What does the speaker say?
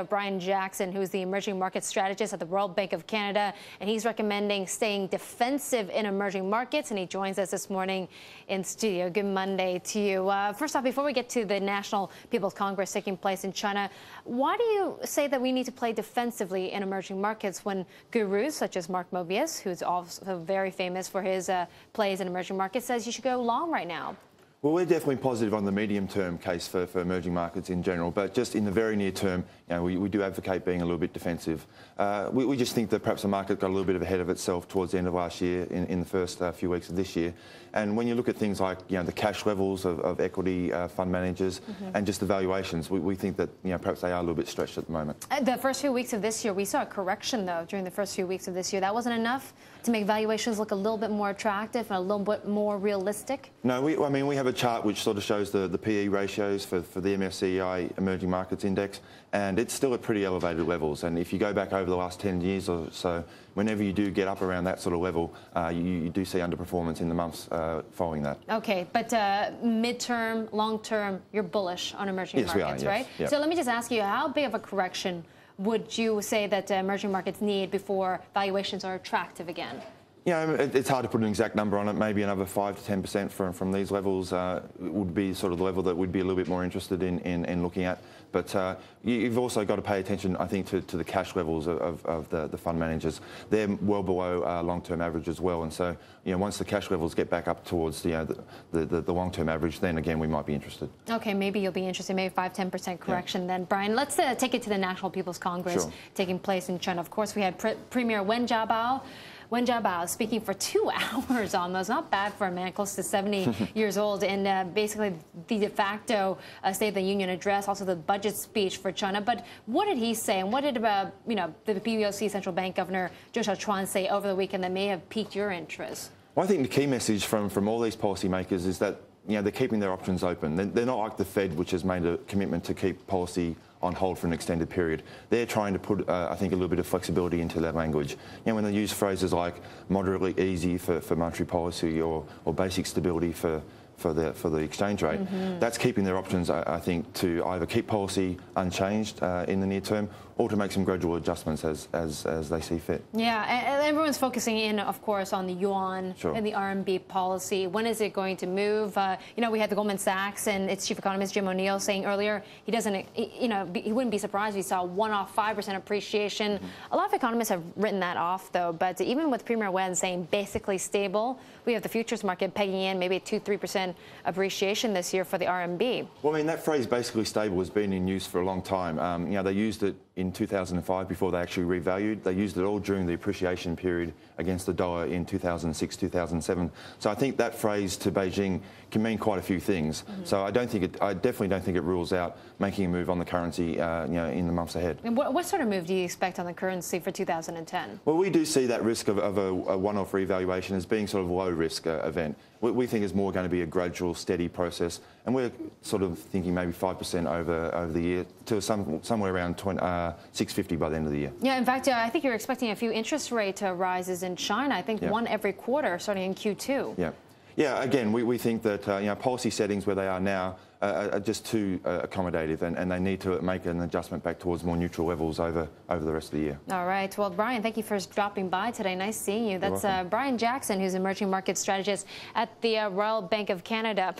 Brian Jackson, who's the emerging market strategist at the Royal Bank of Canada, and he's recommending staying defensive in emerging markets, and he joins us this morning in studio. Good Monday to you. First off, before we get to the National People's Congress taking place in China, why do you say that we need to play defensively in emerging markets when gurus such as Mark Mobius, who's also very famous for his plays in emerging markets, says you should go long right now? Well, we're definitely positive on the medium-term case for emerging markets in general, but just in the very near term, we do advocate being a little bit defensive. We just think that perhaps the market got a little bit ahead of itself towards the end of last year, in the first few weeks of this year. And when you look at things like the cash levels of equity fund managers and just the valuations, we think that perhaps they are a little bit stretched at the moment. The first few weeks of this year, we saw a correction though during the first few weeks of this year. That wasn't enough to make valuations look a little bit more attractive and a little bit more realistic? No, we have a chart which sort of shows the PE ratios for the MSCI Emerging Markets Index, and it's still at pretty elevated levels. And if you go back over the last 10 years or so, whenever you do get up around that sort of level, you do see underperformance in the months following that. Okay, but mid-term, long-term, you're bullish on emerging markets, right? Yep. So let me just ask you, how big of a correction would you say that emerging markets need before valuations are attractive again? It's hard to put an exact number on it. Maybe another 5 to 10% from these levels would be sort of the level that we'd be a little bit more interested in looking at. But you've also got to pay attention, I think, to the cash levels of the fund managers. They're well below long-term average as well. And so, once the cash levels get back up towards the long-term average, then again we might be interested. Okay, maybe you'll be interested. Maybe 5–10% correction then. Brian, let's take it to the National People's Congress taking place in China. Of course, we had Premier Wen Jiabao speaking for 2 hours almost. Not bad for a man close to 70 years old. And basically the de facto State of the Union address, also the budget speech for China. But what did he say? And what did the PBOC Central Bank Governor Zhou Xiaochuan say over the weekend that may have piqued your interest? Well, I think the key message from all these policymakers is that they're keeping their options open. They're not like the Fed, which has made a commitment to keep policy on hold for an extended period. They're trying to put, I think, a little bit of flexibility into their language. When they use phrases like moderately easy for monetary policy or basic stability for the exchange rate, that's keeping their options, I think, to either keep policy unchanged in the near term or to make some gradual adjustments as they see fit. Yeah, and everyone's focusing in, of course, on the yuan and the RMB policy. When is it going to move? We had the Goldman Sachs and its chief economist Jim O'Neill saying earlier he wouldn't be surprised if he saw one-off 5% appreciation. A lot of economists have written that off, though. But even with Premier Wen saying basically stable, we have the futures market pegging in maybe a 2–3% appreciation this year for the RMB. Well, that phrase basically stable has been in use for a long time. They used it in 2005 before they actually revalued. They used it all during the appreciation period against the dollar in 2006, 2007. So I think that phrase to Beijing can mean quite a few things. So I definitely don't think it rules out making a move on the currency in the months ahead. And what sort of move do you expect on the currency for 2010? Well, we do see that risk of a one-off revaluation as being sort of a low-risk event. We think it's more going to be a gradual, steady process, and we're sort of thinking maybe 5% over the year to somewhere around 650 by the end of the year. Yeah, in fact, I think you're expecting a few interest rate rises in China. I think one every quarter, starting in Q2. Yeah. Again, we think that policy settings where they are now are just too accommodative, and they need to make an adjustment back towards more neutral levels over the rest of the year. All right. Well, Brian, thank you for dropping by today. Nice seeing you. That's Brian Jackson, who's emerging market strategist at the Royal Bank of Canada.